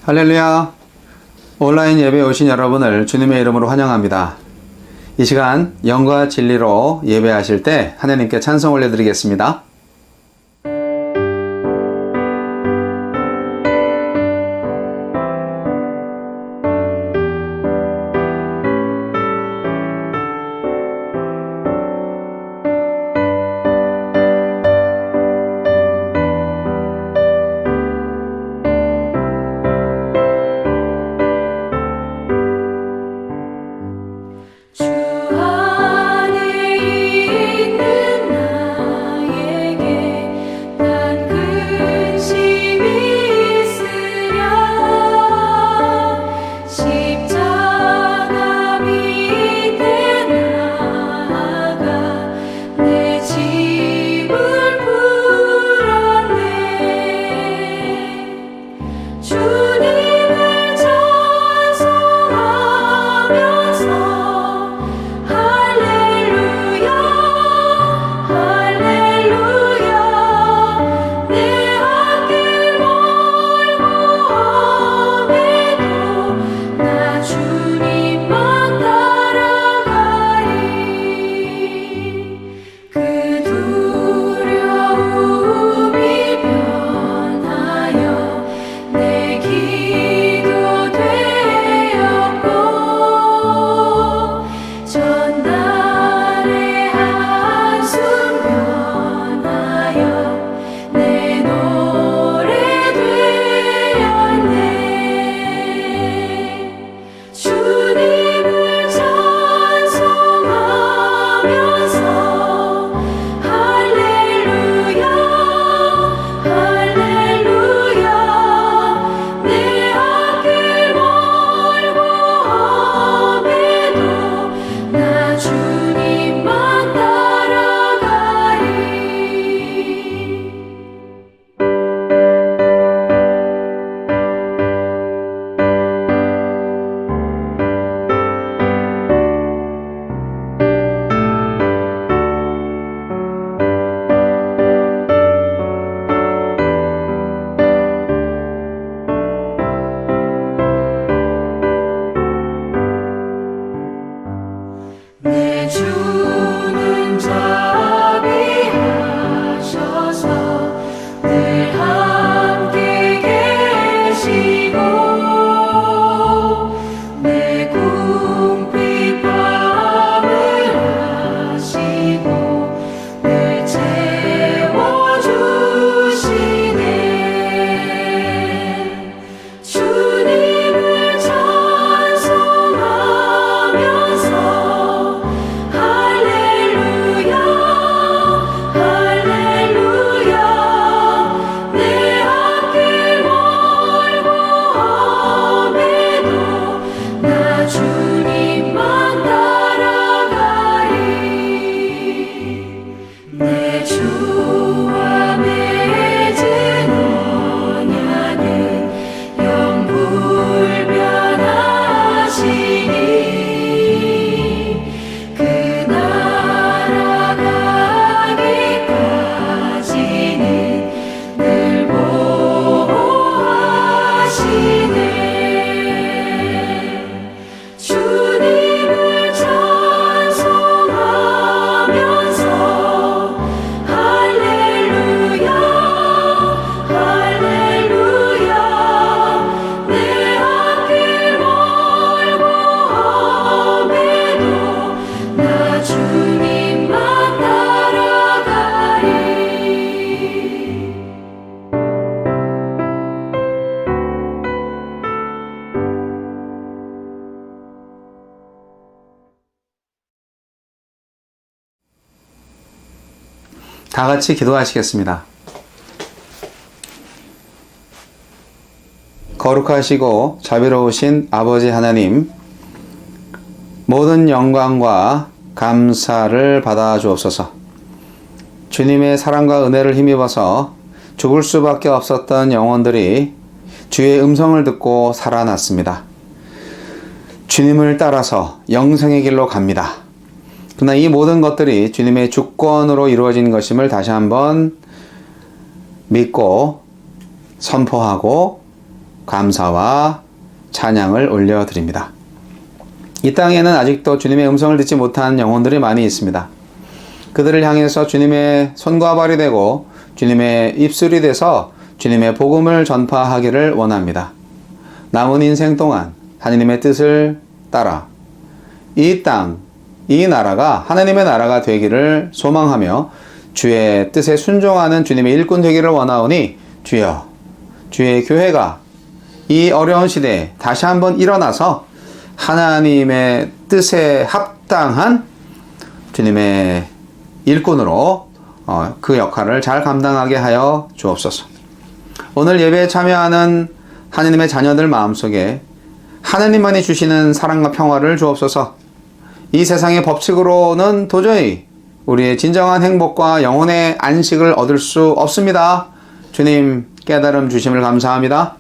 할렐루야! 온라인 예배에 오신 여러분을 주님의 이름으로 환영합니다. 이 시간 영과 진리로 예배하실 때 하나님께 찬송 올려드리겠습니다. 다 같이 기도하시겠습니다. 거룩하시고 자비로우신 아버지 하나님, 모든 영광과 감사를 받아 주옵소서. 주님의 사랑과 은혜를 힘입어서 죽을 수밖에 없었던 영혼들이 주의 음성을 듣고 살아났습니다. 주님을 따라서 영생의 길로 갑니다. 그러나 이 모든 것들이 주님의 주권으로 이루어진 것임을 다시 한번 믿고 선포하고 감사와 찬양을 올려드립니다. 이 땅에는 아직도 주님의 음성을 듣지 못한 영혼들이 많이 있습니다. 그들을 향해서 주님의 손과 발이 되고 주님의 입술이 돼서 주님의 복음을 전파하기를 원합니다. 남은 인생 동안 하나님의 뜻을 따라 이 땅, 이 나라가 하나님의 나라가 되기를 소망하며 주의 뜻에 순종하는 주님의 일꾼 되기를 원하오니 주여, 주의 교회가 이 어려운 시대에 다시 한번 일어나서 하나님의 뜻에 합당한 주님의 일꾼으로 그 역할을 잘 감당하게 하여 주옵소서. 오늘 예배에 참여하는 하나님의 자녀들 마음속에 하나님만이 주시는 사랑과 평화를 주옵소서. 이 세상의 법칙으로는 도저히 우리의 진정한 행복과 영혼의 안식을 얻을 수 없습니다. 주님 깨달음 주심을 감사합니다.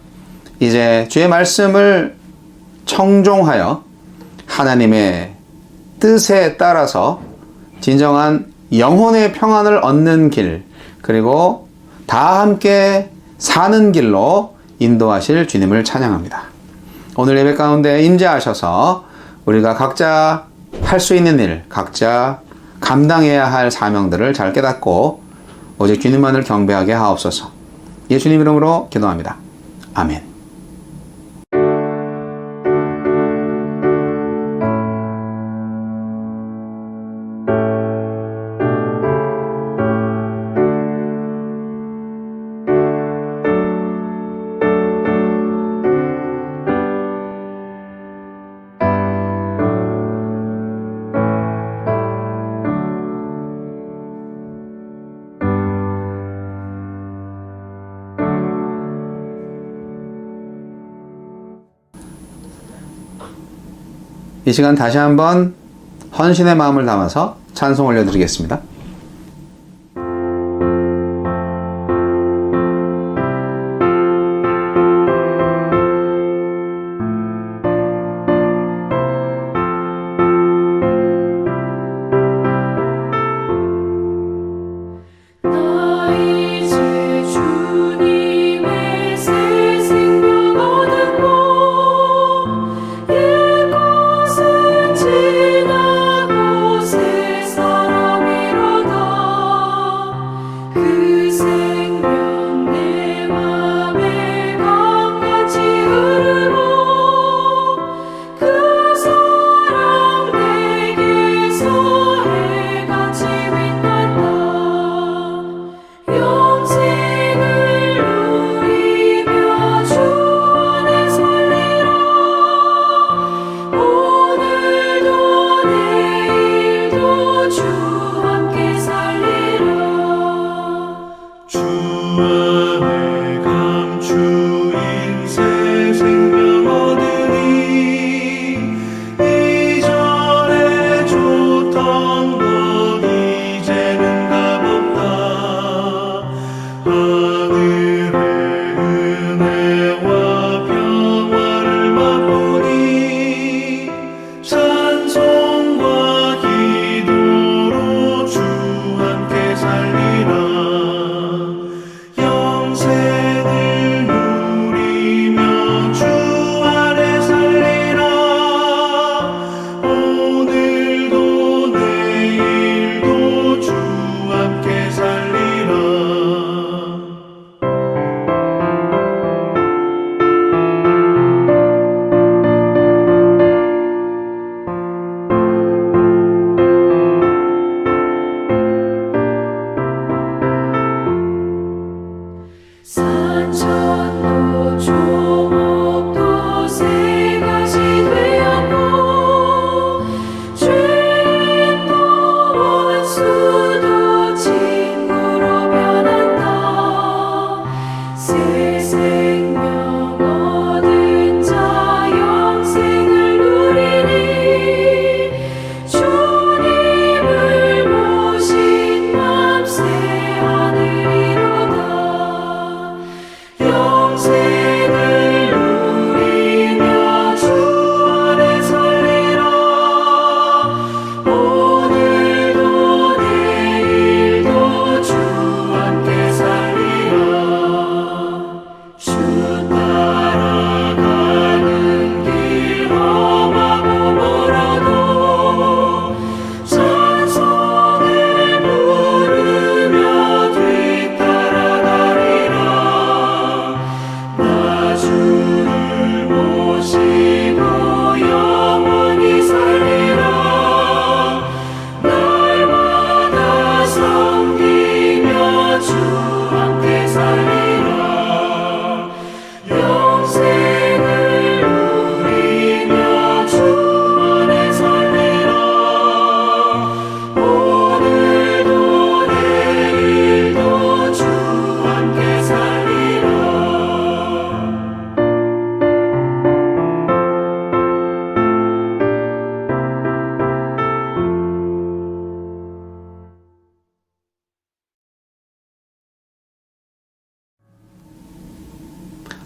이제 주의 말씀을 청종하여 하나님의 뜻에 따라서 진정한 영혼의 평안을 얻는 길, 그리고 다 함께 사는 길로 인도하실 주님을 찬양합니다. 오늘 예배 가운데 임재하셔서 우리가 각자 할 수 있는 일, 각자 감당해야 할 사명들을 잘 깨닫고 오직 주님만을 경배하게 하옵소서. 예수님 이름으로 기도합니다. 아멘. 이 시간 다시 한번 헌신의 마음을 담아서 찬송 올려드리겠습니다.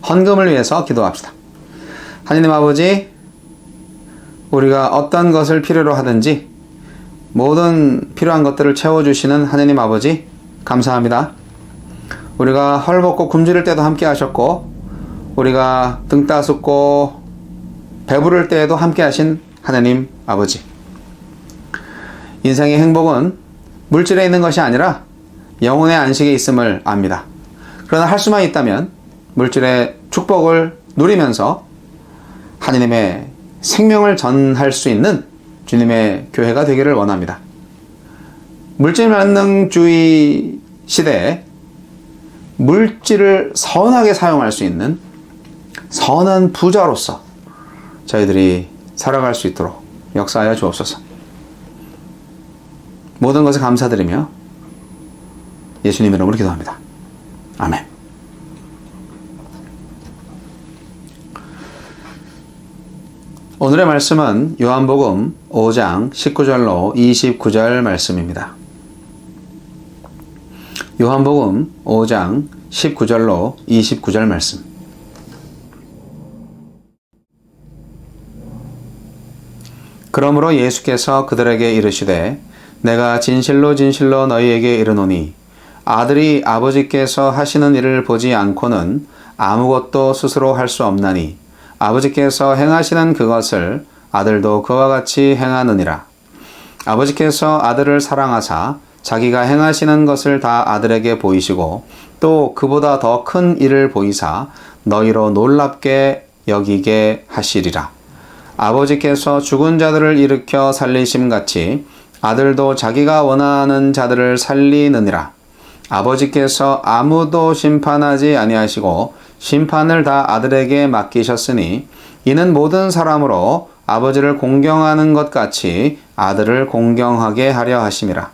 헌금을 위해서 기도합시다. 하나님 아버지, 우리가 어떤 것을 필요로 하든지 모든 필요한 것들을 채워주시는 하나님 아버지, 감사합니다. 우리가 헐벗고 굶주릴 때도 함께 하셨고, 우리가 등 따숩고 배부를 때에도 함께 하신 하나님 아버지. 인생의 행복은 물질에 있는 것이 아니라 영혼의 안식에 있음을 압니다. 그러나 할 수만 있다면 물질의 축복을 누리면서 하나님의 생명을 전할 수 있는 주님의 교회가 되기를 원합니다. 물질만능주의 시대에 물질을 선하게 사용할 수 있는 선한 부자로서 저희들이 살아갈 수 있도록 역사하여 주옵소서. 모든 것에 감사드리며 예수님 이름으로 기도합니다. 아멘. 오늘의 말씀은 요한복음 5장 19절로 29절 말씀입니다. 요한복음 5장 19절로 29절 말씀. 그러므로 예수께서 그들에게 이르시되 내가 진실로 진실로 너희에게 이르노니 아들이 아버지께서 하시는 일을 보지 않고는 아무것도 스스로 할 수 없나니 아버지께서 행하시는 그것을 아들도 그와 같이 행하느니라. 아버지께서 아들을 사랑하사 자기가 행하시는 것을 다 아들에게 보이시고 또 그보다 더 큰 일을 보이사 너희로 놀랍게 여기게 하시리라. 아버지께서 죽은 자들을 일으켜 살리심같이 아들도 자기가 원하는 자들을 살리느니라. 아버지께서 아무도 심판하지 아니하시고 심판을 다 아들에게 맡기셨으니 이는 모든 사람으로 아버지를 공경하는 것 같이 아들을 공경하게 하려 하심이라.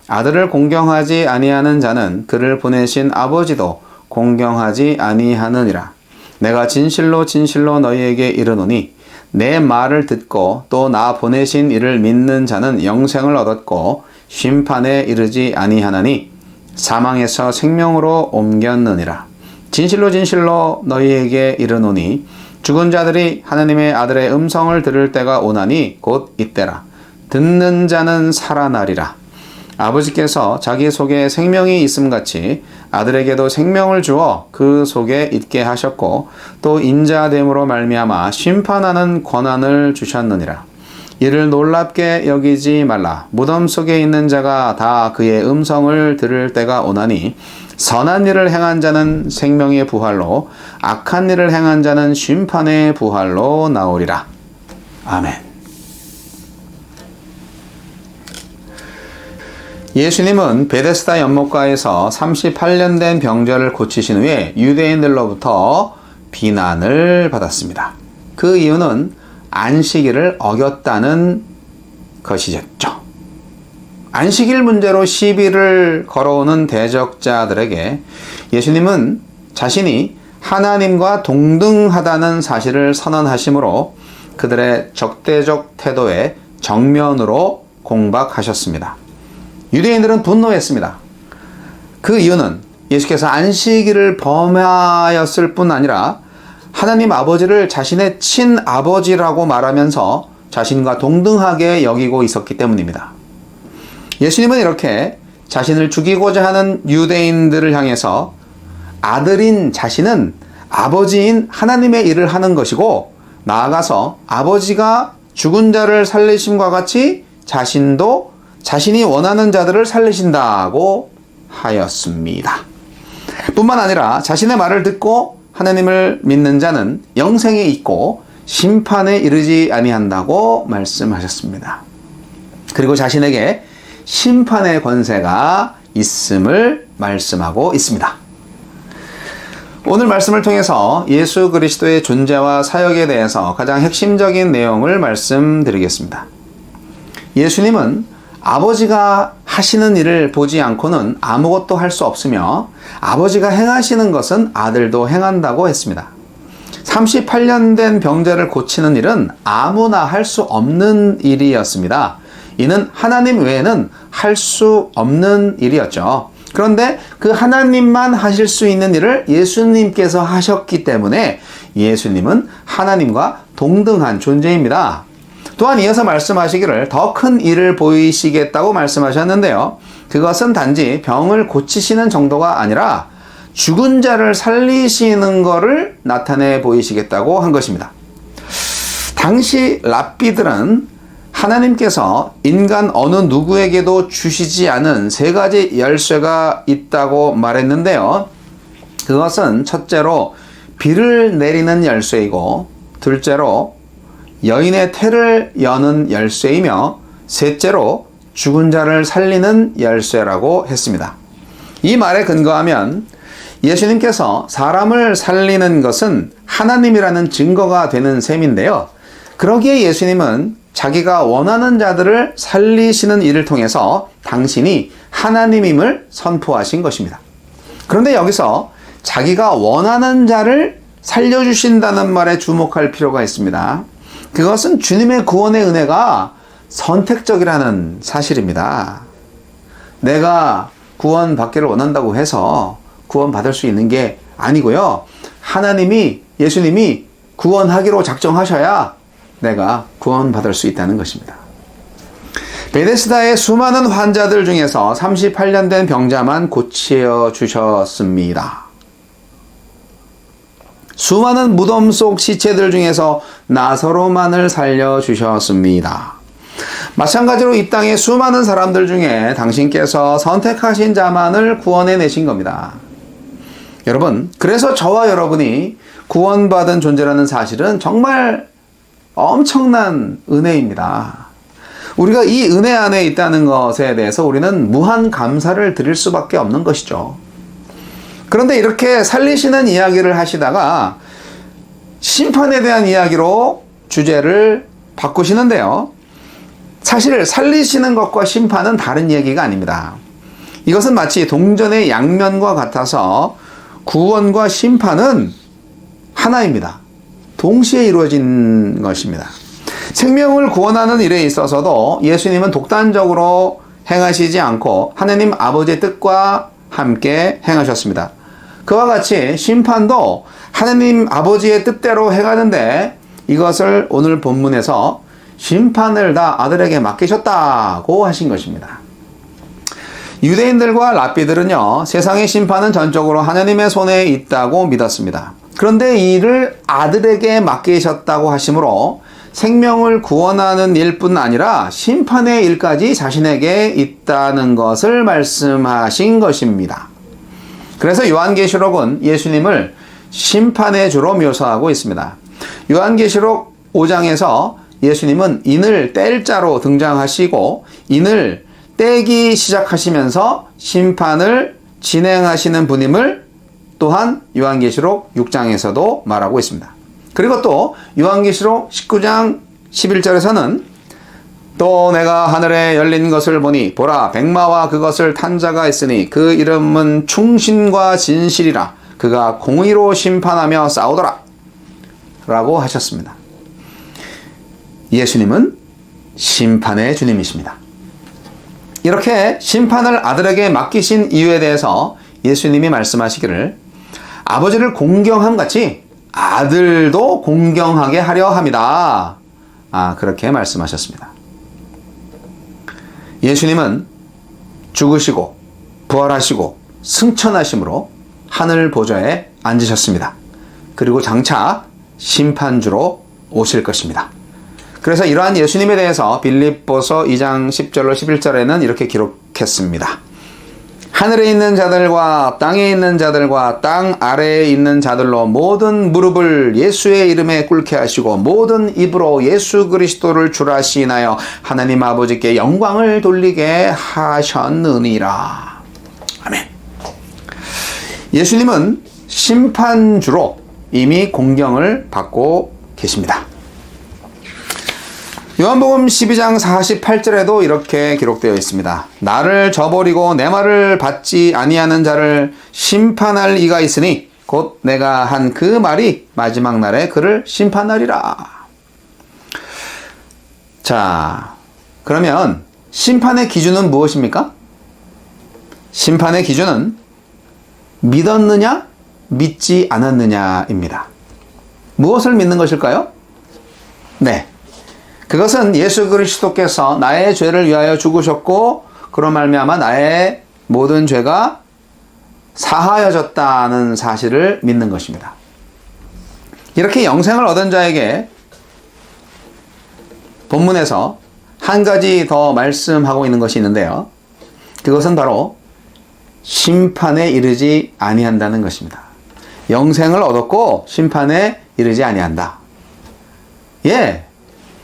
아들을 공경하지 아니하는 자는 그를 보내신 아버지도 공경하지 아니하느니라. 내가 진실로 진실로 너희에게 이르노니 내 말을 듣고 또 나 보내신 이를 믿는 자는 영생을 얻었고 심판에 이르지 아니하나니 사망에서 생명으로 옮겼느니라. 진실로 진실로 너희에게 이르노니 죽은 자들이 하나님의 아들의 음성을 들을 때가 오나니 곧 이때라. 듣는 자는 살아나리라. 아버지께서 자기 속에 생명이 있음같이 아들에게도 생명을 주어 그 속에 있게 하셨고 또 인자됨으로 말미암아 심판하는 권한을 주셨느니라. 이를 놀랍게 여기지 말라. 무덤 속에 있는 자가 다 그의 음성을 들을 때가 오나니 선한 일을 행한 자는 생명의 부활로 악한 일을 행한 자는 심판의 부활로 나오리라. 아멘. 예수님은 베데스다 연못가에서 38년 된 병자를 고치신 후에 유대인들로부터 비난을 받았습니다. 그 이유는 안식일을 어겼다는 것이었죠. 안식일 문제로 시비를 걸어오는 대적자들에게 예수님은 자신이 하나님과 동등하다는 사실을 선언하심으로 그들의 적대적 태도에 정면으로 공박하셨습니다. 유대인들은 분노했습니다. 그 이유는 예수께서 안식일을 범하였을 뿐 아니라 하나님 아버지를 자신의 친아버지라고 말하면서 자신과 동등하게 여기고 있었기 때문입니다. 예수님은 이렇게 자신을 죽이고자 하는 유대인들을 향해서 아들인 자신은 아버지인 하나님의 일을 하는 것이고 나아가서 아버지가 죽은 자를 살리심과 같이 자신도 자신이 원하는 자들을 살리신다고 하였습니다. 뿐만 아니라 자신의 말을 듣고 하나님을 믿는 자는 영생에 있고 심판에 이르지 아니한다고 말씀하셨습니다. 그리고 자신에게 심판의 권세가 있음을 말씀하고 있습니다. 오늘 말씀을 통해서 예수 그리스도의 존재와 사역에 대해서 가장 핵심적인 내용을 말씀드리겠습니다. 예수님은 아버지가 하시는 일을 보지 않고는 아무것도 할 수 없으며 아버지가 행하시는 것은 아들도 행한다고 했습니다. 38년 된 병자를 고치는 일은 아무나 할 수 없는 일이었습니다. 이는 하나님 외에는 할 수 없는 일이었죠. 그런데 그 하나님만 하실 수 있는 일을 예수님께서 하셨기 때문에 예수님은 하나님과 동등한 존재입니다. 또한 이어서 말씀하시기를 더 큰 일을 보이시겠다고 말씀하셨는데요. 그것은 단지 병을 고치시는 정도가 아니라 죽은 자를 살리시는 것을 나타내 보이시겠다고 한 것입니다. 당시 랍비들은 하나님께서 인간 어느 누구에게도 주시지 않은 세 가지 열쇠가 있다고 말했는데요. 그것은 첫째로 비를 내리는 열쇠이고, 둘째로 여인의 태를 여는 열쇠이며, 셋째로 죽은 자를 살리는 열쇠라고 했습니다. 이 말에 근거하면 예수님께서 사람을 살리는 것은 하나님이라는 증거가 되는 셈인데요. 그러기에 예수님은 자기가 원하는 자들을 살리시는 일을 통해서 당신이 하나님임을 선포하신 것입니다. 그런데 여기서 자기가 원하는 자를 살려주신다는 말에 주목할 필요가 있습니다. 그것은 주님의 구원의 은혜가 선택적이라는 사실입니다. 내가 구원받기를 원한다고 해서 구원받을 수 있는 게 아니고요. 하나님이, 예수님이 구원하기로 작정하셔야 내가 구원받을 수 있다는 것입니다. 베데스다의 수많은 환자들 중에서 38년 된 병자만 고쳐 주셨습니다. 수많은 무덤 속 시체들 중에서 나사로만을 살려주셨습니다. 마찬가지로 이 땅의 수많은 사람들 중에 당신께서 선택하신 자만을 구원해내신 겁니다. 여러분, 그래서 저와 여러분이 구원받은 존재라는 사실은 정말 엄청난 은혜입니다. 우리가 이 은혜 안에 있다는 것에 대해서 우리는 무한 감사를 드릴 수밖에 없는 것이죠. 그런데 이렇게 살리시는 이야기를 하시다가 심판에 대한 이야기로 주제를 바꾸시는데요. 사실 살리시는 것과 심판은 다른 얘기가 아닙니다. 이것은 마치 동전의 양면과 같아서 구원과 심판은 하나입니다. 동시에 이루어진 것입니다. 생명을 구원하는 일에 있어서도 예수님은 독단적으로 행하시지 않고 하나님 아버지의 뜻과 함께 행하셨습니다. 그와 같이 심판도 하나님 아버지의 뜻대로 행하는데 이것을 오늘 본문에서 심판을 다 아들에게 맡기셨다고 하신 것입니다. 유대인들과 랍비들은요, 세상의 심판은 전적으로 하나님의 손에 있다고 믿었습니다. 그런데 이 일을 아들에게 맡기셨다고 하시므로 생명을 구원하는 일뿐 아니라 심판의 일까지 자신에게 있다는 것을 말씀하신 것입니다. 그래서 요한계시록은 예수님을 심판의 주로 묘사하고 있습니다. 요한계시록 5장에서 예수님은 인을 뗄 자로 등장하시고 인을 떼기 시작하시면서 심판을 진행하시는 분임을 또한 요한계시록 6장에서도 말하고 있습니다. 그리고 또 요한계시록 19장 11절에서는 또 내가 하늘에 열린 것을 보니 보라 백마와 그것을 탄 자가 있으니 그 이름은 충신과 진실이라 그가 공의로 심판하며 싸우더라 라고 하셨습니다. 예수님은 심판의 주님이십니다. 이렇게 심판을 아들에게 맡기신 이유에 대해서 예수님이 말씀하시기를 아버지를 공경함같이 아들도 공경하게 하려 함이다. 그렇게 말씀하셨습니다. 예수님은 죽으시고 부활하시고 승천하심으로 하늘 보좌에 앉으셨습니다. 그리고 장차 심판주로 오실 것입니다. 그래서 이러한 예수님에 대해서 빌립보서 2장 10절로 11절에는 이렇게 기록했습니다. 하늘에 있는 자들과 땅에 있는 자들과 땅 아래에 있는 자들로 모든 무릎을 예수의 이름에 꿇게 하시고 모든 입으로 예수 그리스도를 주라 시인하여 하나님 아버지께 영광을 돌리게 하셨느니라. 아멘. 예수님은 심판주로 이미 공경을 받고 계십니다. 요한복음 12장 48절에도 이렇게 기록되어 있습니다. 나를 저버리고 내 말을 받지 아니하는 자를 심판할 이가 있으니 곧 내가 한 그 말이 마지막 날에 그를 심판하리라. 자, 그러면 심판의 기준은 무엇입니까? 심판의 기준은 믿었느냐, 믿지 않았느냐입니다. 무엇을 믿는 것일까요? 네. 그것은 예수 그리스도께서 나의 죄를 위하여 죽으셨고 그로 말미암아 나의 모든 죄가 사하여졌다는 사실을 믿는 것입니다. 이렇게 영생을 얻은 자에게 본문에서 한 가지 더 말씀하고 있는 것이 있는데요. 그것은 바로 심판에 이르지 아니한다는 것입니다. 영생을 얻었고 심판에 이르지 아니한다. 예,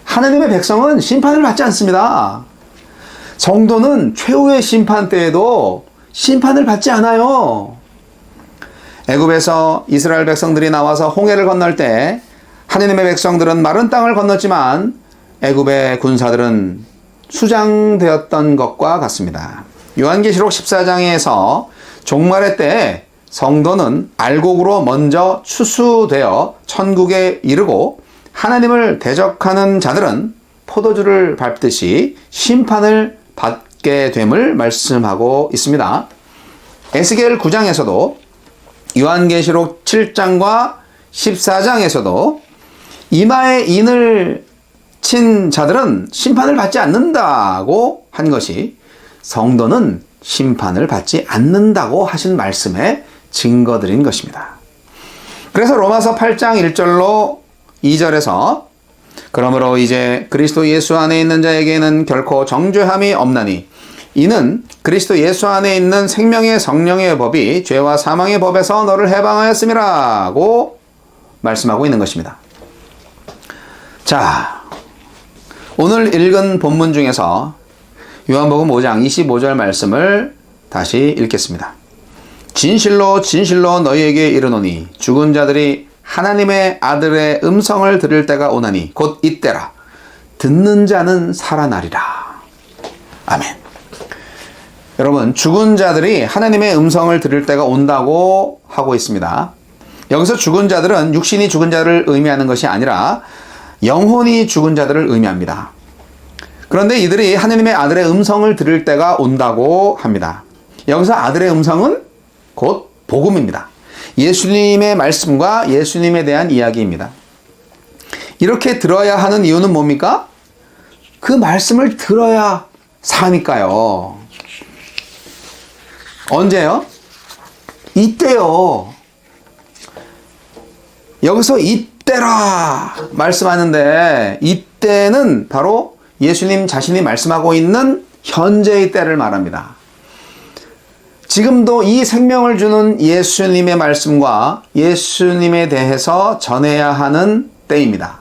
하나님의 백성은 심판을 받지 않습니다. 성도는 최후의 심판 때에도 심판을 받지 않아요. 애굽에서 이스라엘 백성들이 나와서 홍해를 건널 때 하나님의 백성들은 마른 땅을 건넜지만 애굽의 군사들은 수장되었던 것과 같습니다. 요한계시록 14장에서 종말의 때에 성도는 알곡으로 먼저 추수되어 천국에 이르고 하나님을 대적하는 자들은 포도주를 밟듯이 심판을 받게 됨을 말씀하고 있습니다. 에스겔 9장에서도 요한계시록 7장과 14장에서도 이마에 인을 친 자들은 심판을 받지 않는다고 한 것이 성도는 심판을 받지 않는다고 하신 말씀의 증거들인 것입니다. 그래서 로마서 8장 1절로 2절에서 그러므로 이제 그리스도 예수 안에 있는 자에게는 결코 정죄함이 없나니 이는 그리스도 예수 안에 있는 생명의 성령의 법이 죄와 사망의 법에서 너를 해방하였음이라고 말씀하고 있는 것입니다. 자, 오늘 읽은 본문 중에서 요한복음 5장 25절 말씀을 다시 읽겠습니다. 진실로 진실로 너희에게 이르노니 죽은 자들이 하나님의 아들의 음성을 들을 때가 오나니 곧 이때라. 듣는 자는 살아나리라. 아멘. 여러분, 죽은 자들이 하나님의 음성을 들을 때가 온다고 하고 있습니다. 여기서 죽은 자들은 육신이 죽은 자를 의미하는 것이 아니라 영혼이 죽은 자들을 의미합니다. 그런데 이들이 하나님의 아들의 음성을 들을 때가 온다고 합니다. 여기서 아들의 음성은 곧 복음입니다. 예수님의 말씀과 예수님에 대한 이야기입니다. 이렇게 들어야 하는 이유는 뭡니까? 그 말씀을 들어야 사니까요. 언제요? 이때요. 여기서 이때라 말씀하는데 이때는 바로 예수님 자신이 말씀하고 있는 현재의 때를 말합니다. 지금도 이 생명을 주는 예수님의 말씀과 예수님에 대해서 전해야 하는 때입니다.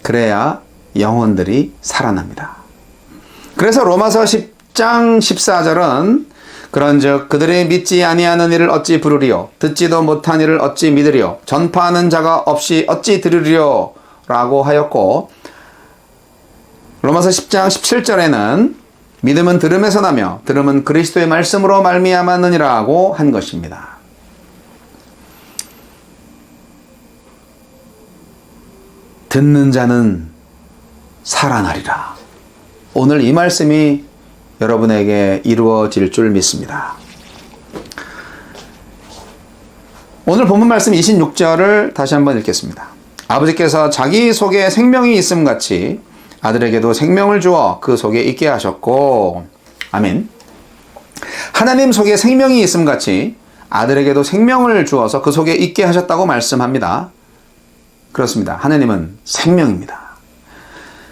그래야 영혼들이 살아납니다. 그래서 로마서 10장 14절은 그런즉 그들이 믿지 아니하는 이를 어찌 부르리요 듣지도 못한 이를 어찌 믿으리요 전파하는 자가 없이 어찌 들으리요 라고 하였고, 로마서 10장 17절에는 믿음은 들음에서 나며 들음은 그리스도의 말씀으로 말미암았느니라고 한 것입니다. 듣는 자는 살아나리라. 오늘 이 말씀이 여러분에게 이루어질 줄 믿습니다. 오늘 본문 말씀 26절을 다시 한번 읽겠습니다. 아버지께서 자기 속에 생명이 있음 같이 아들에게도 생명을 주어 그 속에 있게 하셨고, 아멘. 하나님 속에 생명이 있음 같이 아들에게도 생명을 주어서 그 속에 있게 하셨다고 말씀합니다. 그렇습니다. 하나님은 생명입니다.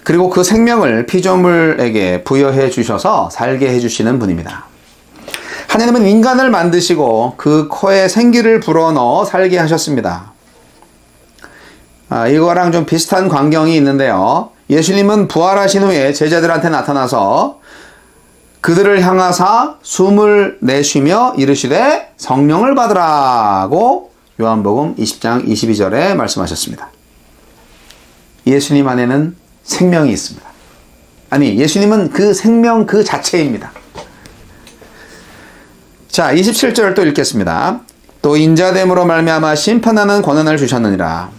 그리고 그 생명을 피조물에게 부여해 주셔서 살게 해주시는 분입니다. 하나님은 인간을 만드시고 그 코에 생기를 불어넣어 살게 하셨습니다. 이거랑 좀 비슷한 광경이 있는데요. 예수님은 부활하신 후에 제자들한테 나타나서 그들을 향하사 숨을 내쉬며 이르시되 성령을 받으라고 요한복음 20장 22절에 말씀하셨습니다. 예수님 안에는 생명이 있습니다. 아니, 예수님은 그 생명 그 자체입니다. 자, 27절 또 읽겠습니다. 또 인자됨으로 말미암아 심판하는 권한을 주셨느니라.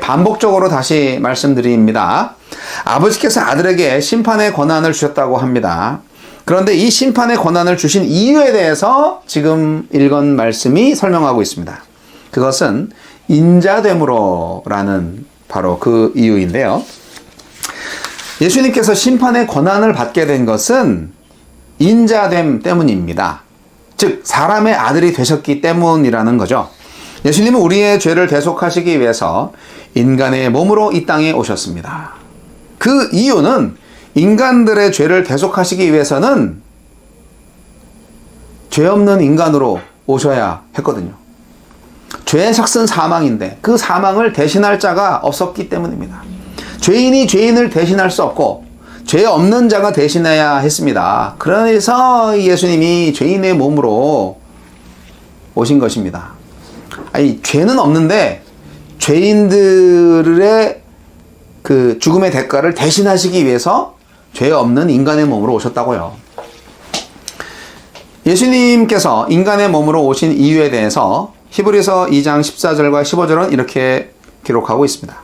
반복적으로 다시 말씀드립니다. 아버지께서 아들에게 심판의 권한을 주셨다고 합니다. 그런데 이 심판의 권한을 주신 이유에 대해서 지금 읽은 말씀이 설명하고 있습니다. 그것은 인자됨으로라는 바로 그 이유인데요. 예수님께서 심판의 권한을 받게 된 것은 인자됨 때문입니다. 즉 사람의 아들이 되셨기 때문이라는 거죠. 예수님은 우리의 죄를 대속하시기 위해서 인간의 몸으로 이 땅에 오셨습니다. 그 이유는 인간들의 죄를 대속하시기 위해서는 죄 없는 인간으로 오셔야 했거든요. 죄의 삭은 사망인데 그 사망을 대신할 자가 없었기 때문입니다. 죄인이 죄인을 대신할 수 없고 죄 없는 자가 대신해야 했습니다. 그래서 예수님이 죄인의 몸으로 오신 것입니다. 아니, 죄는 없는데 죄인들의 그 죽음의 대가를 대신하시기 위해서 죄 없는 인간의 몸으로 오셨다고요. 예수님께서 인간의 몸으로 오신 이유에 대해서 히브리서 2장 14절과 15절은 이렇게 기록하고 있습니다.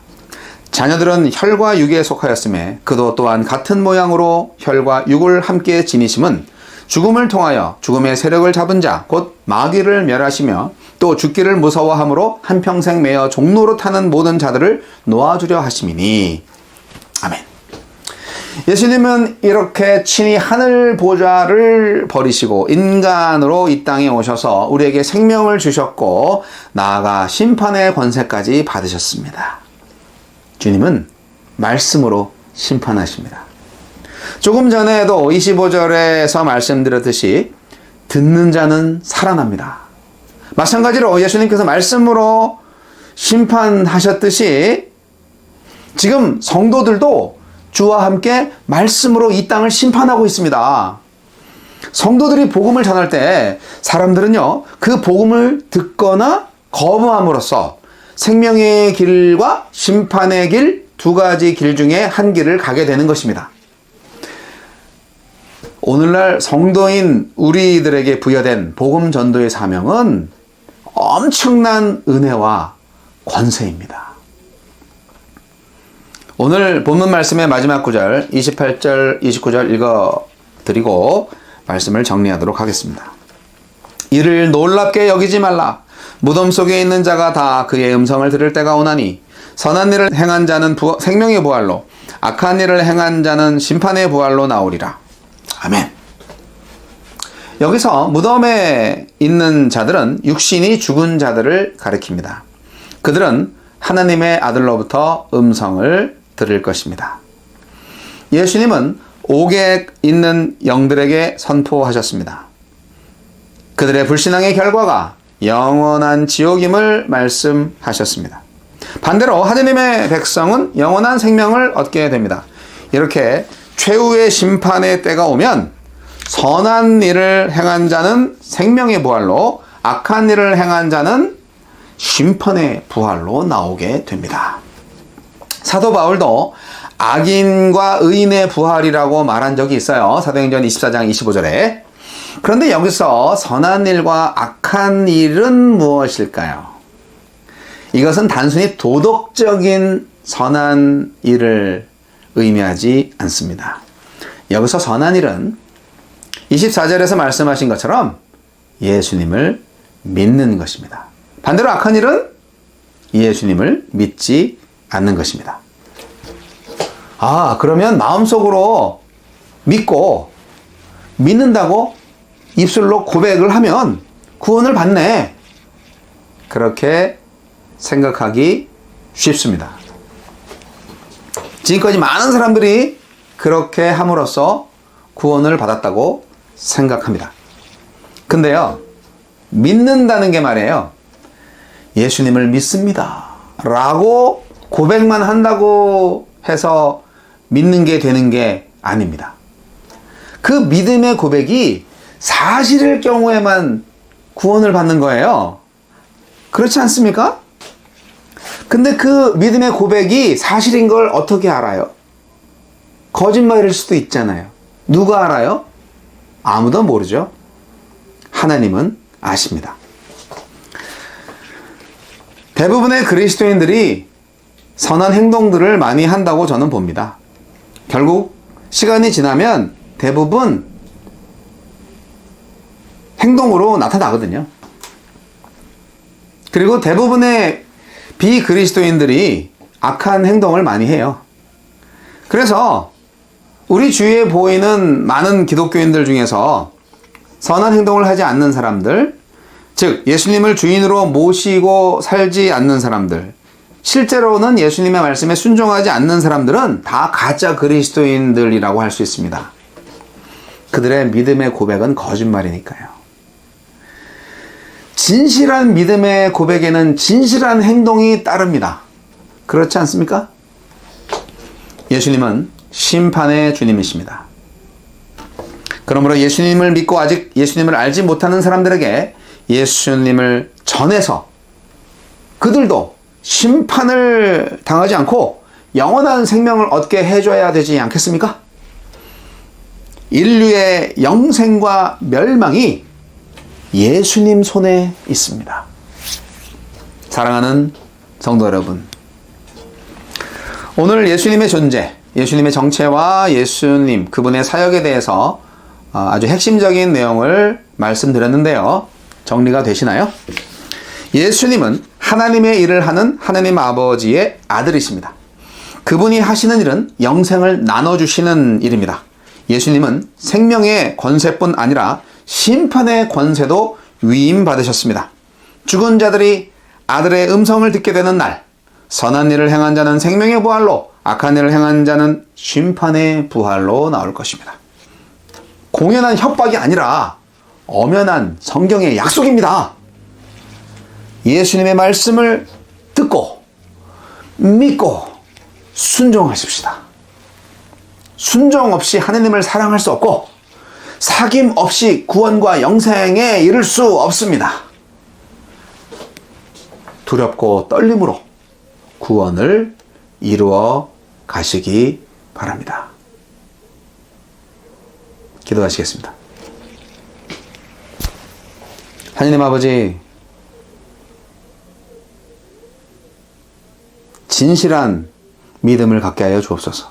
자녀들은 혈과 육에 속하였음에 그도 또한 같은 모양으로 혈과 육을 함께 지니심은 죽음을 통하여 죽음의 세력을 잡은 자 곧 마귀를 멸하시며 또 죽기를 무서워함으로 한평생 매어 종로로 타는 모든 자들을 놓아주려 하심이니. 아멘. 예수님은 이렇게 친히 하늘 보좌를 버리시고 인간으로 이 땅에 오셔서 우리에게 생명을 주셨고 나아가 심판의 권세까지 받으셨습니다. 주님은 말씀으로 심판하십니다. 조금 전에도 25절에서 말씀드렸듯이 듣는 자는 살아납니다. 마찬가지로 예수님께서 말씀으로 심판하셨듯이 지금 성도들도 주와 함께 말씀으로 이 땅을 심판하고 있습니다. 성도들이 복음을 전할 때 사람들은요, 그 복음을 듣거나 거부함으로써 생명의 길과 심판의 길 두 가지 길 중에 한 길을 가게 되는 것입니다. 오늘날 성도인 우리들에게 부여된 복음 전도의 사명은 엄청난 은혜와 권세입니다. 오늘 본문 말씀의 마지막 구절 28절, 29절 읽어드리고 말씀을 정리하도록 하겠습니다. 이를 놀랍게 여기지 말라. 무덤 속에 있는 자가 다 그의 음성을 들을 때가 오나니 선한 일을 행한 자는 생명의 부활로 악한 일을 행한 자는 심판의 부활로 나오리라. 아멘. 여기서 무덤에 있는 자들은 육신이 죽은 자들을 가리킵니다. 그들은 하나님의 아들로부터 음성을 들을 것입니다. 예수님은 옥에 있는 영들에게 선포하셨습니다. 그들의 불신앙의 결과가 영원한 지옥임을 말씀하셨습니다. 반대로 하느님의 백성은 영원한 생명을 얻게 됩니다. 이렇게 최후의 심판의 때가 오면 선한 일을 행한 자는 생명의 부활로 악한 일을 행한 자는 심판의 부활로 나오게 됩니다. 사도 바울도 악인과 의인의 부활이라고 말한 적이 있어요. 사도행전 24장 25절에. 그런데 여기서 선한 일과 악한 일은 무엇일까요? 이것은 단순히 도덕적인 선한 일을 의미하지 않습니다. 여기서 선한 일은 24절에서 말씀하신 것처럼 예수님을 믿는 것입니다. 반대로 악한 일은 예수님을 믿지 않는 것입니다. 그러면 마음속으로 믿고 믿는다고 입술로 고백을 하면 구원을 받네. 그렇게 생각하기 쉽습니다. 지금까지 많은 사람들이 그렇게 함으로써 구원을 받았다고 생각합니다. 근데요, 믿는다는 게 말이에요. 예수님을 믿습니다 라고 고백만 한다고 해서 믿는 게 되는 게 아닙니다. 그 믿음의 고백이 사실일 경우에만 구원을 받는 거예요. 그렇지 않습니까? 근데 그 믿음의 고백이 사실인 걸 어떻게 알아요? 거짓말일 수도 있잖아요. 누가 알아요? 아무도 모르죠. 하나님은 아십니다. 대부분의 그리스도인들이 선한 행동들을 많이 한다고 저는 봅니다. 결국 시간이 지나면 대부분 행동으로 나타나거든요. 그리고 대부분의 비그리스도인들이 악한 행동을 많이 해요. 그래서 우리 주위에 보이는 많은 기독교인들 중에서 선한 행동을 하지 않는 사람들, 즉 예수님을 주인으로 모시고 살지 않는 사람들, 실제로는 예수님의 말씀에 순종하지 않는 사람들은 다 가짜 그리스도인들이라고 할 수 있습니다. 그들의 믿음의 고백은 거짓말이니까요. 진실한 믿음의 고백에는 진실한 행동이 따릅니다. 그렇지 않습니까? 예수님은 심판의 주님이십니다. 그러므로 예수님을 믿고 아직 예수님을 알지 못하는 사람들에게 예수님을 전해서 그들도 심판을 당하지 않고 영원한 생명을 얻게 해줘야 되지 않겠습니까? 인류의 영생과 멸망이 예수님 손에 있습니다. 사랑하는 성도 여러분, 오늘 예수님의 존재, 예수님의 정체와 예수님 그분의 사역에 대해서 아주 핵심적인 내용을 말씀드렸는데요. 정리가 되시나요? 예수님은 하나님의 일을 하는 하나님 아버지의 아들이십니다. 그분이 하시는 일은 영생을 나눠주시는 일입니다. 예수님은 생명의 권세뿐 아니라 심판의 권세도 위임받으셨습니다. 죽은 자들이 아들의 음성을 듣게 되는 날, 선한 일을 행한 자는 생명의 부활로, 악한 일을 행한 자는 심판의 부활로 나올 것입니다. 공연한 협박이 아니라 엄연한 성경의 약속입니다. 예수님의 말씀을 듣고 믿고 순종하십시다. 순종 없이 하나님을 사랑할 수 없고 사귐 없이 구원과 영생에 이를 수 없습니다. 두렵고 떨림으로 구원을 이루어 가시기 바랍니다. 기도하시겠습니다. 하나님 아버지, 진실한 믿음을 갖게 하여 주옵소서.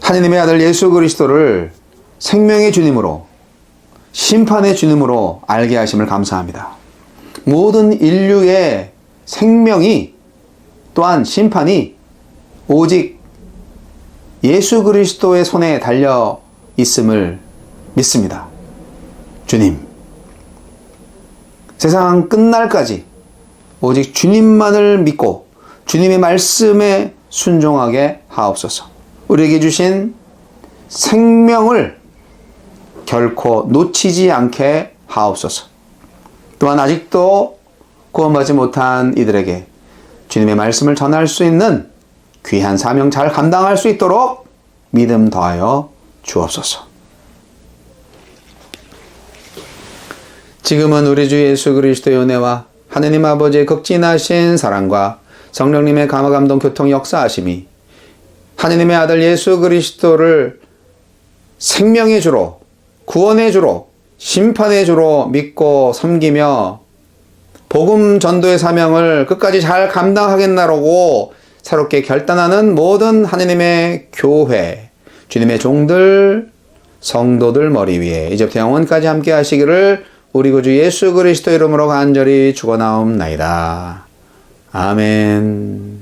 하나님의 아들 예수 그리스도를 생명의 주님으로, 심판의 주님으로 알게 하심을 감사합니다. 모든 인류의 생명이 또한 심판이 오직 예수 그리스도의 손에 달려 있음을 믿습니다. 주님, 세상 끝날까지 오직 주님만을 믿고 주님의 말씀에 순종하게 하옵소서. 우리에게 주신 생명을 결코 놓치지 않게 하옵소서. 또한 아직도 구원받지 못한 이들에게 주님의 말씀을 전할 수 있는 귀한 사명 잘 감당할 수 있도록 믿음 더하여 주옵소서. 지금은 우리 주 예수 그리스도의 은혜와 하느님 아버지의 극진하신 사랑과 성령님의 감화감동 교통 역사하심이 하느님의 아들 예수 그리스도를 생명의 주로, 구원의 주로, 심판의 주로 믿고 섬기며 복음 전도의 사명을 끝까지 잘 감당하겠나라고 새롭게 결단하는 모든 하느님의 교회, 주님의 종들, 성도들 머리 위에 이제부터 영원까지 함께 하시기를 우리 구주 예수 그리스도 이름으로 간절히 축원하옵나이다. 아멘.